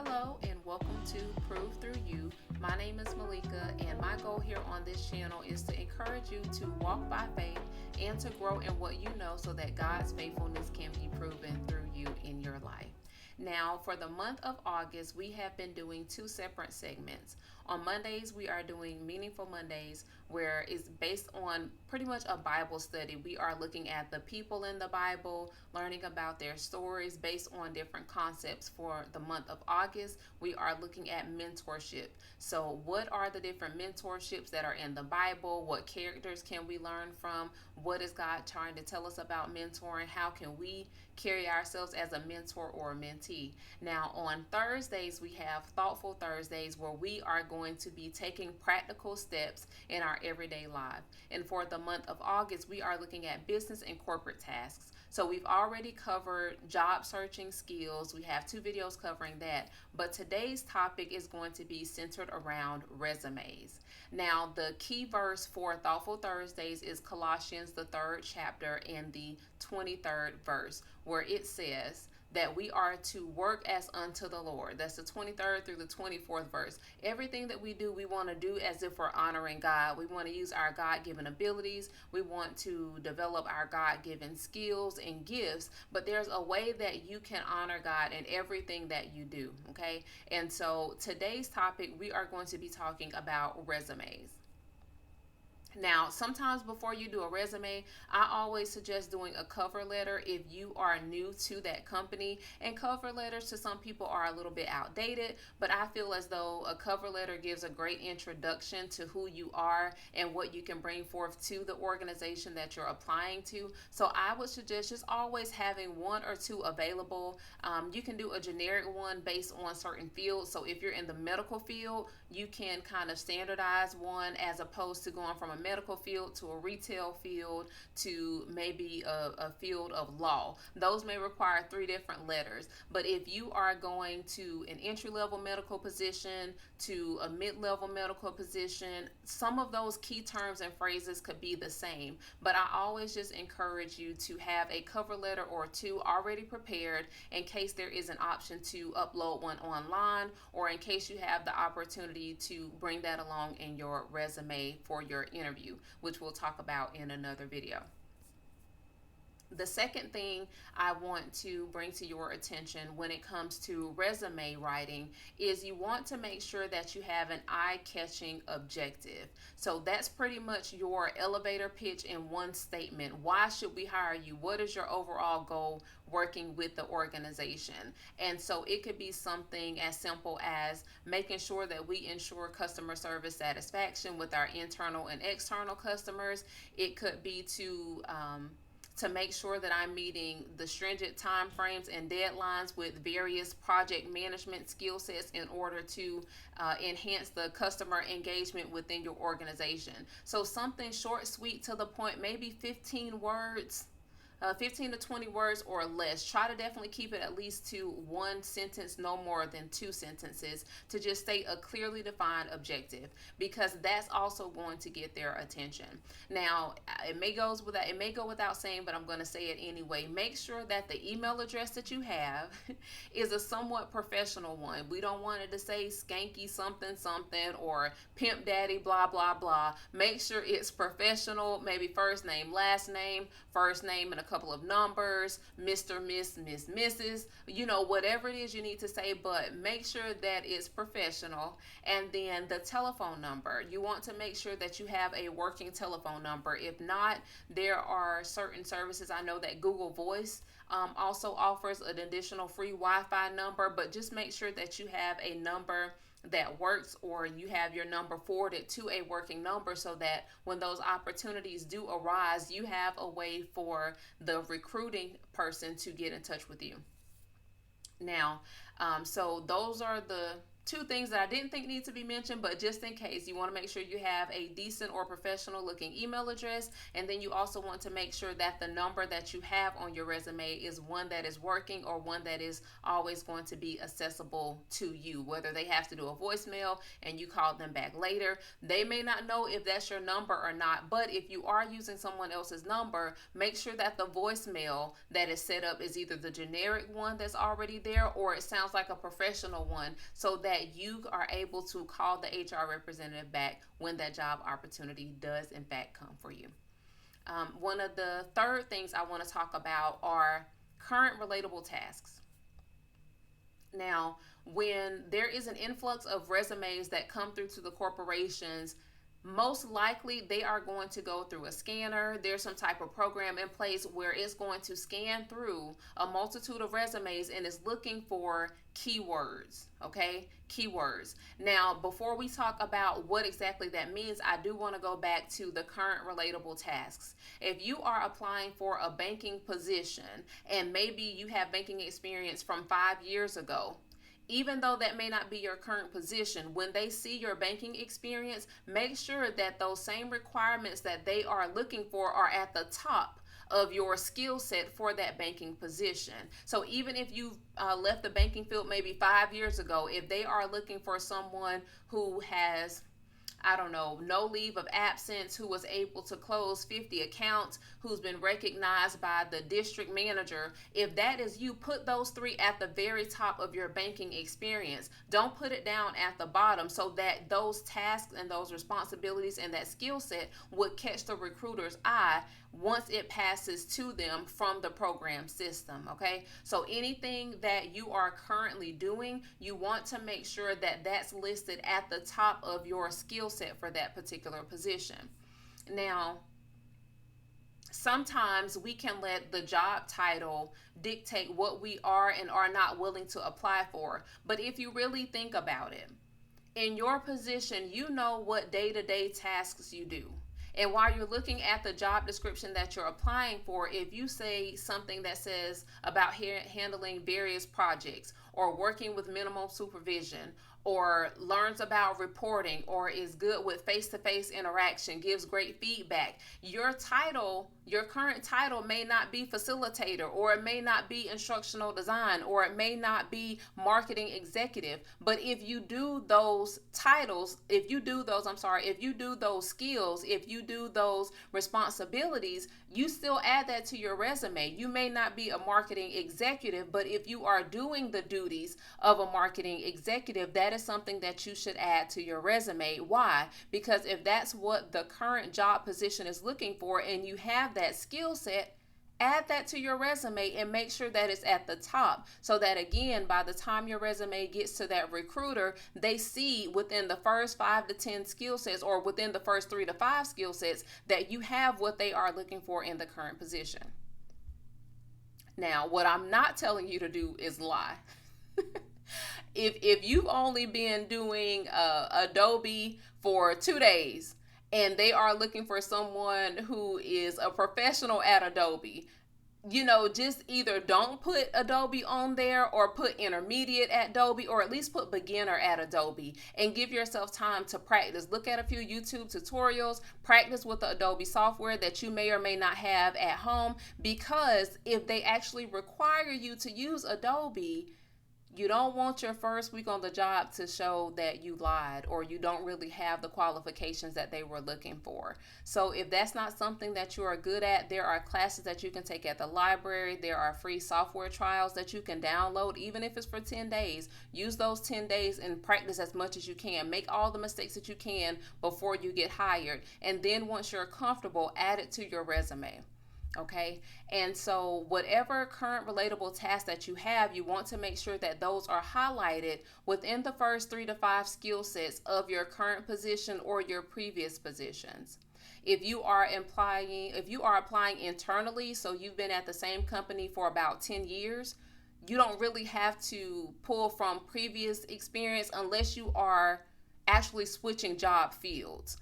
Hello and welcome to Prove Through You. My name is Malika, and my goal here on this channel is to encourage you to walk by faith and to grow in what you know so that God's faithfulness can be proven through you in your life. Now, for the month of August, we have been doing two separate segments. On Mondays, we are doing Meaningful Mondays, where it's based on pretty much a Bible study. We are looking at the people in the Bible, learning about their stories based on different concepts. For the month of August, we are looking at mentorship. So, what are the different mentorships that are in the Bible? What characters can we learn from? What is God trying to tell us about mentoring? How can we carry ourselves as a mentor or a mentee? Now, on Thursdays, we have Thoughtful Thursdays, where we are going to be taking practical steps in our everyday life. And for the month of August, we are looking at business and corporate tasks. So we've already covered job searching skills. We have two videos covering that. But today's topic is going to be centered around resumes. Now, the key verse for Thoughtful Thursdays is Colossians, the 3rd chapter, and the 23rd verse, where it says that we are to work as unto the Lord. That's the 23rd through the 24th verse. Everything that we do, we want to do as if we're honoring God. We want to use our God-given abilities. We want to develop our God-given skills and gifts, but there's a way that you can honor God in everything that you do, okay? And so today's topic, we are going to be talking about resumes. Now, sometimes before you do a resume, I always suggest doing a cover letter if you are new to that company. And cover letters to some people are a little bit outdated, but I feel as though a cover letter gives a great introduction to who you are and what you can bring forth to the organization that you're applying to. So I would suggest just always having one or two available. You can do a generic one based on certain fields. So if you're in the medical field, you can kind of standardize one as opposed to going from a medical field to a retail field to maybe a field of law. Those may require three different letters. But if you are going to an entry-level medical position to a mid-level medical position, some of those key terms and phrases could be the same. But I always just encourage you to have a cover letter or two already prepared in case there is an option to upload one online, or in case you have the opportunity to bring that along in your resume for your interview, which we'll talk about in another video. The second thing I want to bring to your attention when it comes to resume writing is you want to make sure that you have an eye-catching objective. So that's pretty much your elevator pitch in one statement. Why should we hire you? What is your overall goal working with the organization? And so it could be something as simple as making sure that we ensure customer service satisfaction with our internal and external customers. It could be to make sure that I'm meeting the stringent time frames and deadlines with various project management skill sets in order to enhance the customer engagement within your organization. So something short, sweet, to the point, maybe 15 words. 15 to 20 words or less. Try to definitely keep it at least to one sentence, no more than two sentences, to just state a clearly defined objective, because that's also going to get their attention. Now, it may go without saying, but I'm going to say it anyway. Make sure that the email address that you have is a somewhat professional one. We don't want it to say skanky something something or pimp daddy blah blah blah. Make sure it's professional, maybe first name, last name, first name and a couple of numbers, Mr., Miss, Mrs., whatever it is you need to say, but make sure that it's professional. And then the telephone number, you want to make sure that you have a working telephone number. If not, there are certain services. I know that Google Voice also offers an additional free Wi-Fi number, but just make sure that you have a number that works, or you have your number forwarded to a working number, so that when those opportunities do arise, you have a way for the recruiting person to get in touch with you. Now, so those are the two things that I didn't think need to be mentioned, but just in case, you want to make sure you have a decent or professional looking email address. And then you also want to make sure that the number that you have on your resume is one that is working or one that is always going to be accessible to you. Whether they have to do a voicemail and you call them back later, they may not know if that's your number or not. But if you are using someone else's number, make sure that the voicemail that is set up is either the generic one that's already there or it sounds like a professional one, so that you are able to call the HR representative back when that job opportunity does in fact come for you. One of the third things I want to talk about are current relatable tasks. Now, when there is an influx of resumes that come through to the corporations, most likely they are going to go through a scanner. There's some type of program in place where it's going to scan through a multitude of resumes and is looking for keywords. Okay, keywords. Now, before we talk about what exactly that means, I do want to go back to the current relatable tasks. If you are applying for a banking position and maybe you have banking experience from 5 years ago, even though that may not be your current position, when they see your banking experience, make sure that those same requirements that they are looking for are at the top of your skill set for that banking position. So even if you left the banking field maybe 5 years ago, if they are looking for someone who has, I don't know, no leave of absence, who was able to close 50 accounts, who's been recognized by the district manager, if that is you, put those three at the very top of your banking experience. Don't put it down at the bottom, so that those tasks and those responsibilities and that skill set would catch the recruiter's eye once it passes to them from the program system. Okay, so anything that you are currently doing, you want to make sure that that's listed at the top of your skill set for that particular position. Now, sometimes we can let the job title dictate what we are and are not willing to apply for. But if you really think about it, in your position, you know what day-to-day tasks you do. And while you're looking at the job description that you're applying for, if you say something that says about handling various projects or working with minimal supervision or learns about reporting or is good with face-to-face interaction, gives great feedback, your title, your current title may not be facilitator, or it may not be instructional design, or it may not be marketing executive. But if you do those titles, if you do those skills, if you do those responsibilities, you still add that to your resume. You may not be a marketing executive, but if you are doing the duties of a marketing executive, that is something that you should add to your resume. Why? Because if that's what the current job position is looking for and you have that skill set, add that to your resume and make sure that it's at the top, so that again, by the time your resume gets to that recruiter, they see within the first 5 to 10 skill sets, or within the first 3 to 5 skill sets, that you have what they are looking for in the current position. Now, what I'm not telling you to do is lie. If you've only been doing Adobe for 2 days and they are looking for someone who is a professional at Adobe, just either don't put Adobe on there, or put intermediate at Adobe, or at least put beginner at Adobe, and give yourself time to practice. Look at a few YouTube tutorials, practice with the Adobe software that you may or may not have at home, because if they actually require you to use Adobe, you don't want your first week on the job to show that you lied or you don't really have the qualifications that they were looking for. So if that's not something that you are good at, there are classes that you can take at the library. There are free software trials that you can download, even if it's for 10 days. Use those 10 days and practice as much as you can. Make all the mistakes that you can before you get hired. And then once you're comfortable, add it to your resume. Okay, and so whatever current relatable tasks that you have, you want to make sure that those are highlighted within the first 3 to 5 skill sets of your current position or your previous positions. If you are applying internally, so you've been at the same company for about 10 years, you don't really have to pull from previous experience unless you are actually switching job fields.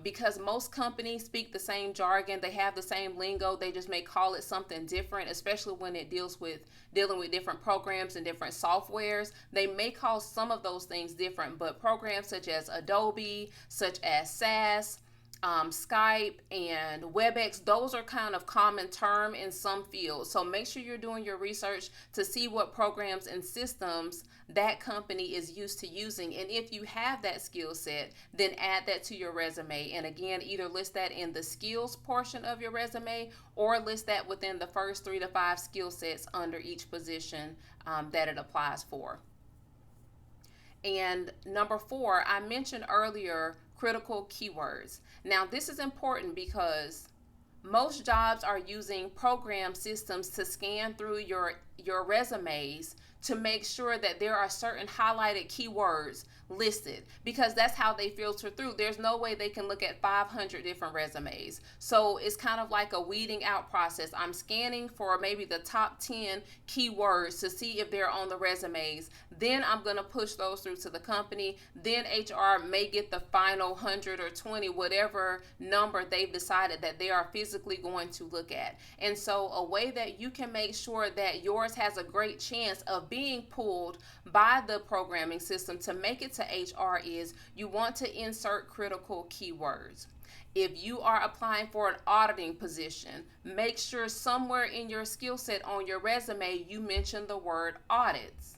Because most companies speak the same jargon, they have the same lingo, they just may call it something different, especially when it dealing with different programs and different softwares. They may call some of those things different, but programs such as Adobe, such as SAS, Skype, and WebEx, those are kind of common term in some fields. So make sure you're doing your research to see what programs and systems that company is used to using. And if you have that skill set, then add that to your resume. And again, either list that in the skills portion of your resume or list that within the first 3 to 5 skill sets under each position that it applies for. And number 4, I mentioned earlier critical keywords. Now, this is important because most jobs are using program systems to scan through your resumes to make sure that there are certain highlighted keywords listed, because that's how they filter through. There's no way they can look at 500 different resumes. So it's kind of like a weeding out process. I'm scanning for maybe the top 10 keywords to see if they're on the resumes. Then I'm going to push those through to the company. Then HR may get the final 100 or 20, whatever number they've decided that they are physically going to look at. And so a way that you can make sure that yours has a great chance of being pulled by the programming system to make it to HR is you want to insert critical keywords. If you are applying for an auditing position, make sure somewhere in your skill set on your resume you mention the word audits.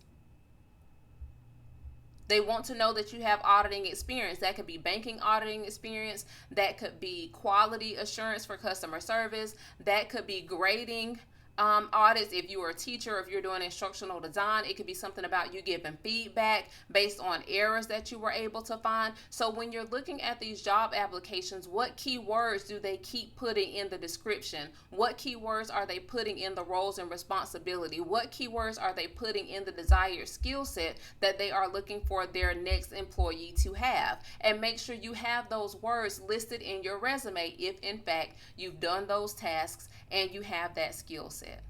They want to know that you have auditing experience. That could be banking auditing experience. That could be quality assurance for customer service. That could be grading audits. If you are a teacher, if you're doing instructional design, it could be something about you giving feedback based on errors that you were able to find. So when you're looking at these job applications, what keywords do they keep putting in the description? What keywords are they putting in the roles and responsibility? What keywords are they putting in the desired skill set that they are looking for their next employee to have? And make sure you have those words listed in your resume if in fact you've done those tasks and you have that skill set,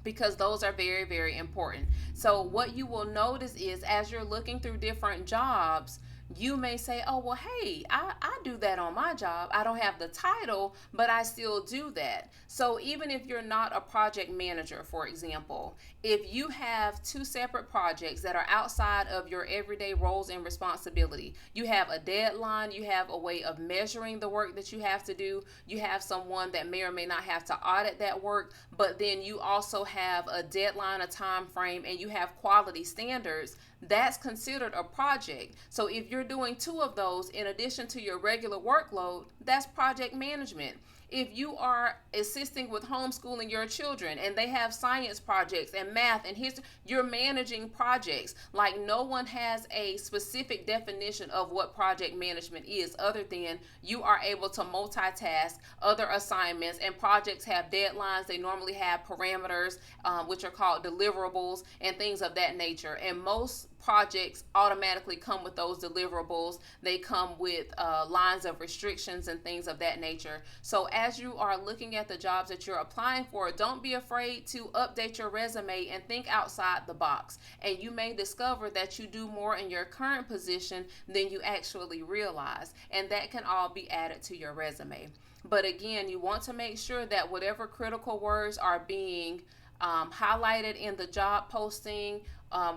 because those are very, very important. So what you will notice is as you're looking through different jobs, you may say, oh, well, hey, I do that on my job. I don't have the title, but I still do that. So even if you're not a project manager, for example, if you have 2 separate projects that are outside of your everyday roles and responsibility, you have a deadline, you have a way of measuring the work that you have to do, you have someone that may or may not have to audit that work, but then you also have a deadline, a time frame, and you have quality standards, that's considered a project. So if you're doing 2 of those in addition to your regular workload, that's project management. If you are assisting with homeschooling your children and they have science projects and math and history, you're managing projects. Like, no one has a specific definition of what project management is other than you are able to multitask other assignments, and projects have deadlines. They normally have parameters, which are called deliverables and things of that nature. And most projects automatically come with those deliverables. They come with lines of restrictions and things of that nature. So as you are looking at the jobs that you're applying for, don't be afraid to update your resume and think outside the box. And you may discover that you do more in your current position than you actually realize. And that can all be added to your resume. But again, you want to make sure that whatever critical words are being highlighted in the job posting,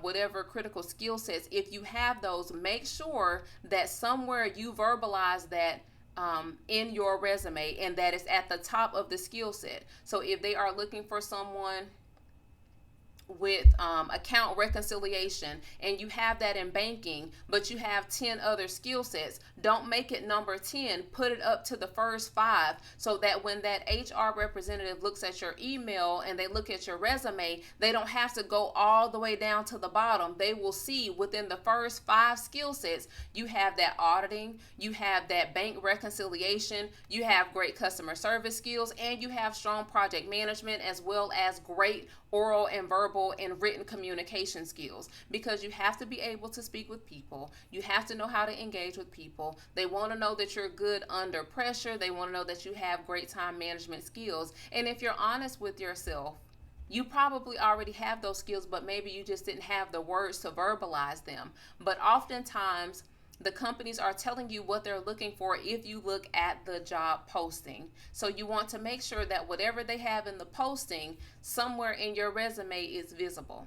whatever critical skill sets, if you have those, make sure that somewhere you verbalize that in your resume and that it's at the top of the skill set. So if they are looking for someone with account reconciliation and you have that in banking, but you have 10 other skill sets, don't make it number 10. Put it up to the first 5 so that when that HR representative looks at your email and they look at your resume, they don't have to go all the way down to the bottom. They will see within the first 5 skill sets, you have that auditing, you have that bank reconciliation, you have great customer service skills, and you have strong project management as well as great oral and verbal and written communication skills, because you have to be able to speak with people. You have to know how to engage with people. They want to know that you're good under pressure. They want to know that you have great time management skills. And if you're honest with yourself, You probably already have those skills, but maybe you just didn't have the words to verbalize them. But oftentimes, the companies are telling you what they're looking for if you look at the job posting. So you want to make sure that whatever they have in the posting, somewhere in your resume is visible.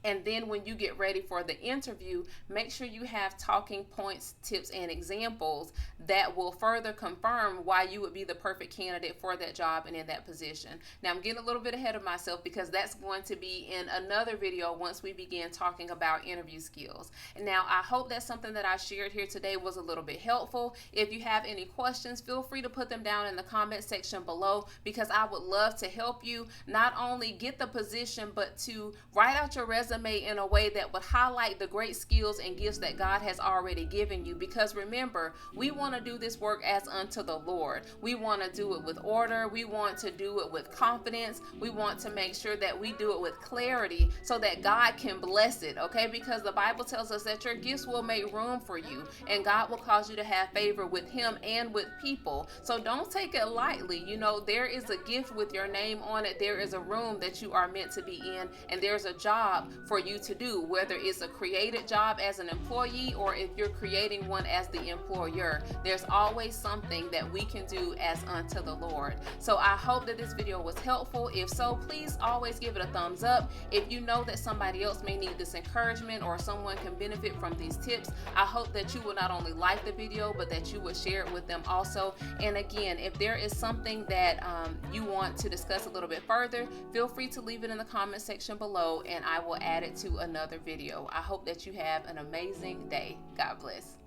And then when you get ready for the interview, make sure you have talking points, tips, and examples that will further confirm why you would be the perfect candidate for that job and in that position. Now, I'm getting a little bit ahead of myself because that's going to be in another video once we begin talking about interview skills. And now, I hope that something that I shared here today was a little bit helpful. If you have any questions, feel free to put them down in the comment section below, because I would love to help you not only get the position, but to write out your resume in a way that would highlight the great skills and gifts that God has already given you. Because remember, we want to do this work as unto the Lord. We want to do it with order. We want to do it with confidence. We want to make sure that we do it with clarity so that God can bless it, okay? Because the Bible tells us that your gifts will make room for you, and God will cause you to have favor with Him and with people. So don't take it lightly. You know, there is a gift with your name on it. There is a room that you are meant to be in, and there's a job for you to do, whether it's a created job as an employee or if you're creating one as the employer. There's always something that we can do as unto the Lord. So I hope that this video was helpful. If so, please always give it a thumbs up. If you know that somebody else may need this encouragement or someone can benefit from these tips, I hope that you will not only like the video, but that you will share it with them also. And again, if there is something that you want to discuss a little bit further, feel free to leave it in the comment section below, and I will add it to another video. I hope that you have an amazing day. God bless.